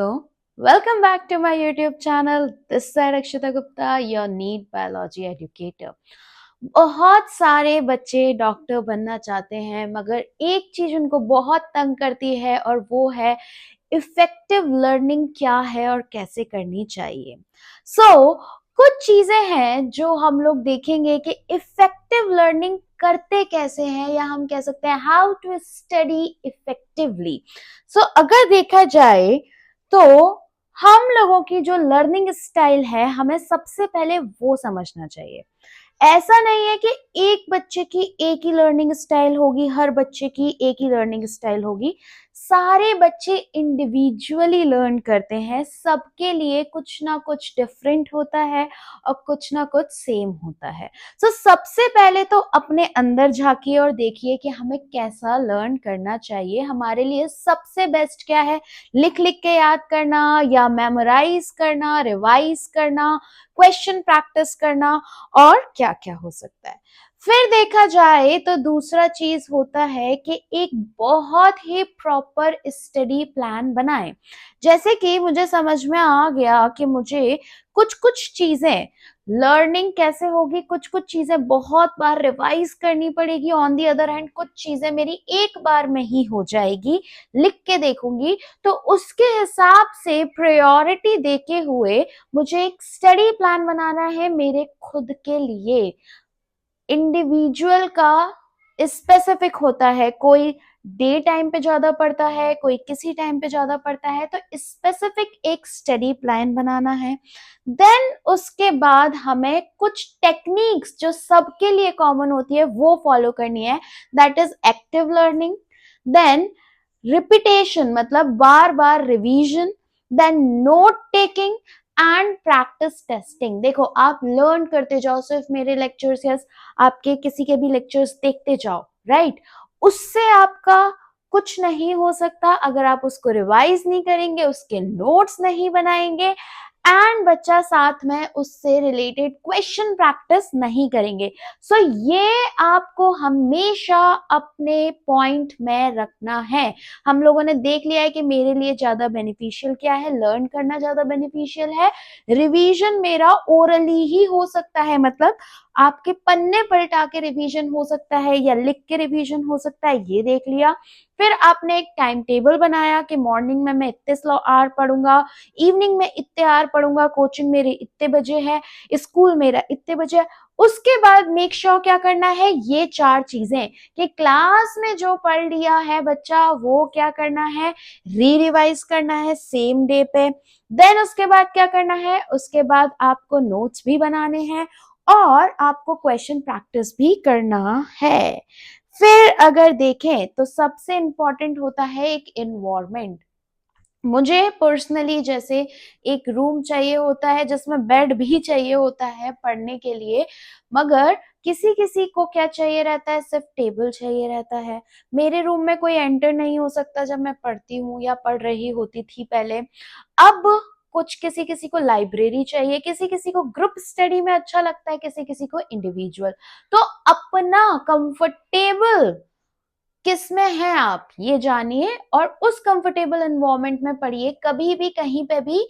Welcome back to my YouTube channel. This side Akshita Gupta, your NEET Biology educator. बहुत सारे बच्चे doctor बनना चाहते हैं मगर एक चीज उनको बहुत तंग करती है और वो है इफेक्टिव लर्निंग क्या है और कैसे करनी चाहिए। कुछ चीजें हैं जो हम लोग देखेंगे कि इफेक्टिव लर्निंग करते कैसे हैं या हम कह सकते हैं हाउ टू स्टडी इफेक्टिवली। अगर देखा जाए तो हम लोगों की जो लर्निंग स्टाइल है हमें सबसे पहले वो समझना चाहिए। ऐसा नहीं है कि एक बच्चे की एक ही लर्निंग स्टाइल होगी, हर बच्चे की एक ही लर्निंग स्टाइल होगी। सारे बच्चे इंडिविजुअली लर्न करते हैं, सबके लिए कुछ ना कुछ डिफरेंट होता है और कुछ ना कुछ सेम होता है। सबसे पहले तो अपने अंदर झांकिए और देखिए कि हमें कैसा लर्न करना चाहिए। हमारे लिए सबसे बेस्ट क्या है, लिख लिख के याद करना या मेमोराइज करना, रिवाइज करना, क्वेश्चन प्रैक्टिस करना और क्या क्या हो सकता है। फिर देखा जाए तो दूसरा चीज होता है कि एक बहुत ही प्रॉपर स्टडी प्लान बनाएं। जैसे कि मुझे समझ में आ गया कि मुझे कुछ कुछ चीजें लर्निंग कैसे होगी, कुछ कुछ चीजें बहुत बार रिवाइज करनी पड़ेगी, ऑन दी अदर हैंड कुछ चीजें मेरी एक बार में ही हो जाएगी, लिख के देखूंगी। तो उसके हिसाब से प्रायोरिटी देके हुए मुझे एक स्टडी प्लान बनाना है मेरे खुद के लिए। इंडिविजुअल का स्पेसिफिक होता है, कोई डे टाइम पे ज्यादा पढ़ता है, कोई किसी टाइम पे ज्यादा पढ़ता है, तो स्पेसिफिक एक स्टडी प्लान बनाना है। देन उसके बाद हमें कुछ टेक्निक्स जो सबके लिए कॉमन होती है वो फॉलो करनी है, that is active learning, then repetition मतलब बार बार revision, then note taking and practice testing. देखो आप लर्न करते जाओ, सिर्फ मेरे लेक्चर्स या आपके किसी के भी लेक्चर्स देखते जाओ, राइट? उससे आपका कुछ नहीं हो सकता अगर आप उसको रिवाइज नहीं करेंगे, उसके नोट्स नहीं बनाएंगे एंड बच्चा साथ में उससे रिलेटेड क्वेश्चन प्रैक्टिस नहीं करेंगे। ये आपको हमेशा अपने पॉइंट में रखना है। हम लोगों ने देख लिया है कि मेरे लिए ज्यादा बेनिफिशियल क्या है, लर्न करना ज्यादा बेनिफिशियल है, रिवीजन मेरा ओरली ही हो सकता है, मतलब आपके पन्ने पलटा के रिवीजन हो सकता है या लिख के रिवीजन हो सकता है, ये देख लिया। फिर आपने एक टाइम टेबल बनाया कि मॉर्निंग में मैं इतने आवर पढ़ूंगा, इवनिंग में इतने आवर पढ़ूंगा, कोचिंग मेरे इतने बजे है, स्कूल मेरा इतने बजे है। उसके बाद मेक श्योर क्या करना है, ये चार चीजें कि क्लास में जो पढ़ लिया है बच्चा वो क्या करना है, री रिवाइज करना है सेम डे पे। देन उसके बाद क्या करना है, उसके बाद आपको नोट्स भी बनाने हैं और आपको क्वेश्चन प्रैक्टिस भी करना है। फिर अगर देखें तो सबसे इंपॉर्टेंट होता है एक एनवायरनमेंट। मुझे पर्सनली जैसे एक रूम चाहिए होता है जिसमें बेड भी चाहिए होता है पढ़ने के लिए, मगर किसी किसी को क्या चाहिए रहता है, सिर्फ टेबल चाहिए रहता है। मेरे रूम में कोई एंटर नहीं हो सकता जब मैं पढ़ती हूँ या पढ़ रही होती थी पहले। अब कुछ किसी किसी को लाइब्रेरी चाहिए, किसी किसी को ग्रुप स्टडी में अच्छा लगता है, किसी किसी को इंडिविजुअल। तो अपना कंफर्टेबल किस में है आप ये जानिए और उस कंफर्टेबल एनवायरनमेंट में पढ़िए। कभी भी कहीं पे भी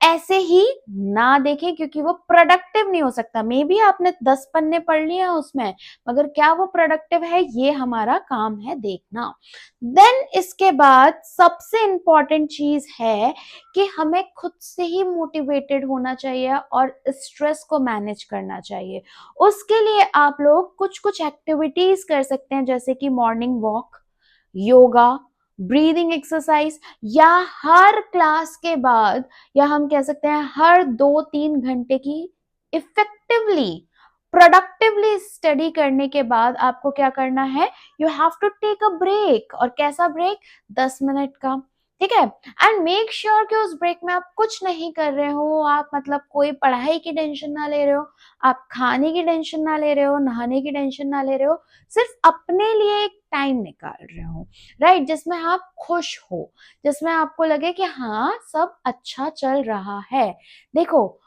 ऐसे ही ना देखें क्योंकि वो प्रोडक्टिव नहीं हो सकता। मे बी आपने 10 पन्ने पढ़ लिए हैं उसमें, मगर क्या वो प्रोडक्टिव है, ये हमारा काम है देखना। देन इसके बाद सबसे इंपॉर्टेंट चीज है कि हमें खुद से ही मोटिवेटेड होना चाहिए और स्ट्रेस को मैनेज करना चाहिए। उसके लिए आप लोग कुछ कुछ एक्टिविटीज कर सकते हैं, जैसे कि morning walk, yoga, breathing exercise, या हर क्लास के बाद या हम कह सकते हैं हर 2-3 घंटे की इफेक्टिवली प्रोडक्टिवली स्टडी करने के बाद आपको क्या करना है, you have to take a break. और कैसा ब्रेक, 10 मिनट का, ठीक है? एंड मेक श्योर कि उस ब्रेक में आप कुछ नहीं कर रहे हो, आप मतलब कोई पढ़ाई की टेंशन ना ले रहे हो, आप खाने की टेंशन ना ले रहे हो, नहाने की टेंशन ना ले रहे हो, सिर्फ अपने लिए एक टाइम निकाल रहे हो, राइट? जिसमें आप खुश हो, जिसमें आपको लगे कि हाँ सब अच्छा चल रहा है। देखो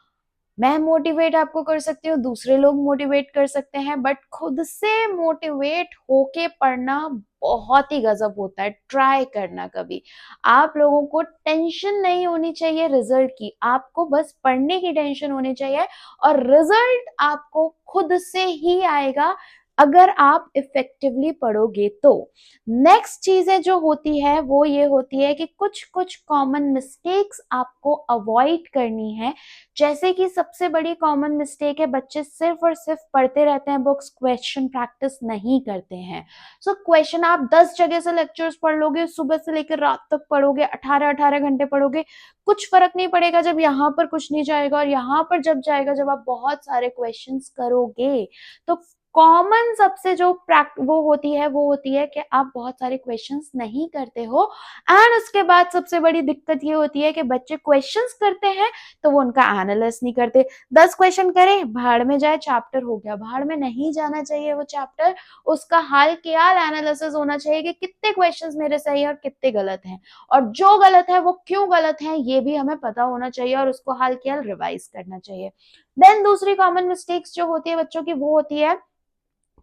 मैं मोटिवेट आपको कर सकती हूँ, दूसरे लोग मोटिवेट कर सकते हैं, बट खुद से मोटिवेट होके पढ़ना बहुत ही गजब होता है। ट्राई करना कभी। आप लोगों को टेंशन नहीं होनी चाहिए रिजल्ट की, आपको बस पढ़ने की टेंशन होनी चाहिए, और रिजल्ट आपको खुद से ही आएगा अगर आप इफेक्टिवली पढ़ोगे तो। नेक्स्ट चीजें जो होती है वो ये होती है कि कुछ कुछ कॉमन मिस्टेक्स आपको अवॉइड करनी है। जैसे कि सबसे बड़ी कॉमन मिस्टेक है, बच्चे सिर्फ और सिर्फ पढ़ते रहते हैं बुक्स, क्वेश्चन प्रैक्टिस नहीं करते हैं। सो क्वेश्चन आप 10 जगह से लेक्चर्स पढ़ लोगे, सुबह से लेकर रात तक पढ़ोगे, 18-18 घंटे पढ़ोगे, कुछ फर्क नहीं पड़ेगा जब यहाँ पर कुछ नहीं जाएगा, और यहाँ पर जब जाएगा, जब आप बहुत सारे क्वेश्चंस करोगे। तो कॉमन सबसे जो वो होती है कि आप बहुत सारे क्वेश्चंस नहीं करते हो। एंड उसके बाद सबसे बड़ी दिक्कत ये होती है कि बच्चे क्वेश्चंस करते हैं तो वो उनका एनालिस नहीं करते। 10 क्वेश्चन करें, भाड़ में जाए, चैप्टर हो गया। भाड़ में नहीं जाना चाहिए वो चैप्टर, उसका हाल ख्याल एनालिसिस होना चाहिए कि कितने क्वेश्चंस मेरे सही है और कितने गलत हैं, और जो गलत है वो क्यों गलत है ये भी हमें पता होना चाहिए, और उसको हाल ख्याल रिवाइज करना चाहिए। देन दूसरी कॉमन मिस्टेक्स जो होती है बच्चों की, वो होती है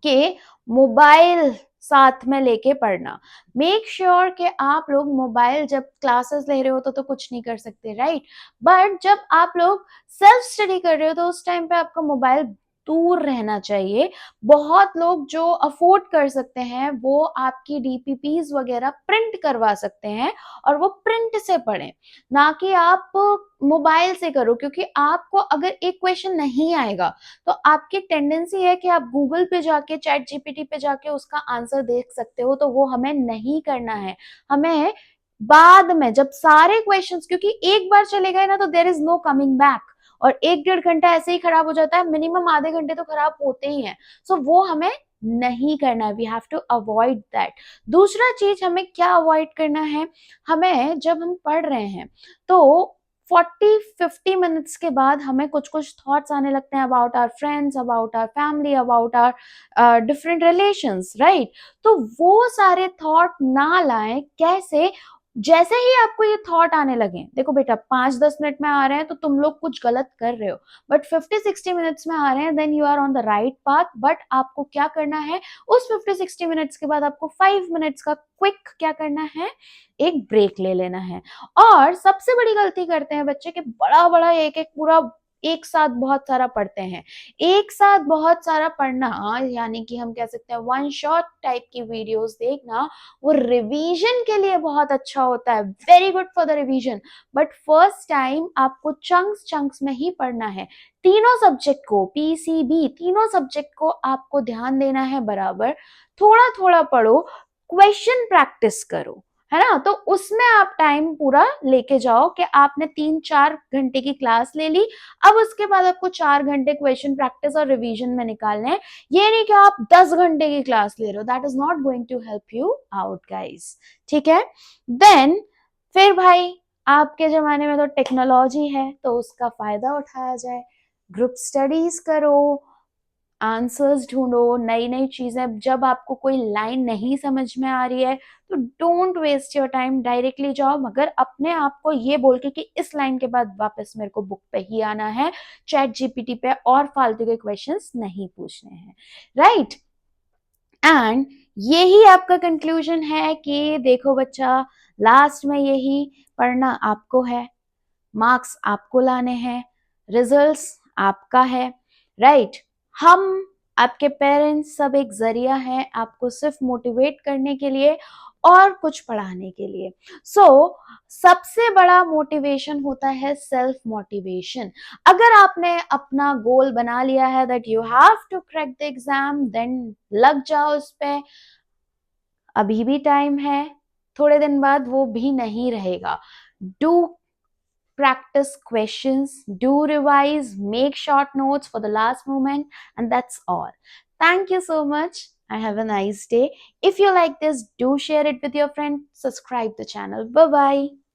कि मोबाइल साथ में लेके पढ़ना। मेक श्योर कि आप लोग मोबाइल जब क्लासेस ले रहे हो तो कुछ नहीं कर सकते, राइट, बट जब आप लोग सेल्फ स्टडी कर रहे हो तो उस टाइम पे आपका मोबाइल दूर रहना चाहिए। बहुत लोग जो अफोर्ड कर सकते हैं वो आपकी डीपीपीज वगैरह प्रिंट करवा सकते हैं, और वो प्रिंट से पढ़ें, ना कि आप मोबाइल से करो। क्योंकि आपको अगर एक क्वेश्चन नहीं आएगा तो आपकी टेंडेंसी है कि आप गूगल पे जाके, चैट जीपीटी पे जाके उसका आंसर देख सकते हो, तो वो हमें नहीं करना है। हमें बाद में जब सारे क्वेश्चंस, क्योंकि एक बार चले गए ना तो there is no coming back, और 1-1.5 घंटा ऐसे ही खराब हो जाता है, मिनिमम आधे घंटे तो खराब होते ही हैं। सो वो हमें नहीं करना है, we have to avoid that. दूसरा चीज हमें क्या अवॉइड करना है, हमें जब हम पढ़ रहे हैं तो 40-50 मिनट्स के बाद हमें कुछ कुछ थॉट्स आने लगते हैं about our friends, about our family, about our different relations, right. तो वो सारे थॉट ना लाएं। कैसे? जैसे ही आपको ये थॉट आने लगे, देखो बेटा 5-10 मिनट में आ रहे हैं तो तुम लोग कुछ गलत कर रहे हो, बट 50-60 मिनट्स में आ रहे हैं, then you are on the right path. But आपको क्या करना है, उस 50-60 मिनट्स के बाद आपको 5 मिनट्स का क्विक क्या करना है, एक ब्रेक ले लेना है। और सबसे बड़ी गलती करते हैं बच्चे कि बड़ा बड़ा एक एक पूरा एक साथ बहुत सारा पढ़ते हैं। एक साथ बहुत सारा पढ़ना, यानी कि हम कह सकते हैं वन शॉट टाइप की वीडियोस देखना, वो रिवीजन के लिए बहुत अच्छा होता है, very good for the revision. But first time आपको चंक्स चंक्स में ही पढ़ना है। तीनों सब्जेक्ट को, पीसीबी तीनों सब्जेक्ट को आपको ध्यान देना है बराबर। थोड़ा थोड़ा पढ़ो, क्वेश्चन प्रैक्टिस करो, है ना। तो उसमें आप टाइम पूरा लेके जाओ कि आपने 3-4 घंटे की क्लास ले ली, अब उसके बाद आपको 4 घंटे क्वेश्चन प्रैक्टिस और रिवीजन में निकालने हैं। ये नहीं कि आप 10 घंटे की क्लास ले रहे हो, that is not going to help you out guys, ठीक है। देन फिर भाई, आपके जमाने में तो टेक्नोलॉजी है तो उसका फायदा उठाया जाए, ग्रुप स्टडीज करो, आंसर्स ढूंढो, नई नई चीजें। जब आपको कोई लाइन नहीं समझ में आ रही है तो don't waste your time, directly जाओ, मगर अपने आप को ये बोल के कि इस लाइन के बाद वापस मेरे को बुक पे ही आना है, चैट जीपीटी पे और फालतू के क्वेश्चंस नहीं पूछने हैं, राइट। एंड यही आपका कंक्लूजन है कि देखो बच्चा, लास्ट में यही पढ़ना आपको है, मार्क्स आपको लाने हैं, रिजल्ट्स आपका है, राइट। हम आपके पेरेंट्स सब एक जरिया है आपको सिर्फ मोटिवेट करने के लिए और कुछ पढ़ाने के लिए। सो सबसे बड़ा मोटिवेशन होता है सेल्फ मोटिवेशन। अगर आपने अपना गोल बना लिया है that you have to crack the exam, then लग जाओ उस पे। अभी भी टाइम है, थोड़े दिन बाद वो भी नहीं रहेगा। Do practice questions, do revise, make short notes for the last moment, and that's all. Thank you so much. I have a nice day. If you like this, do share it with your friend. Subscribe the channel. Bye bye.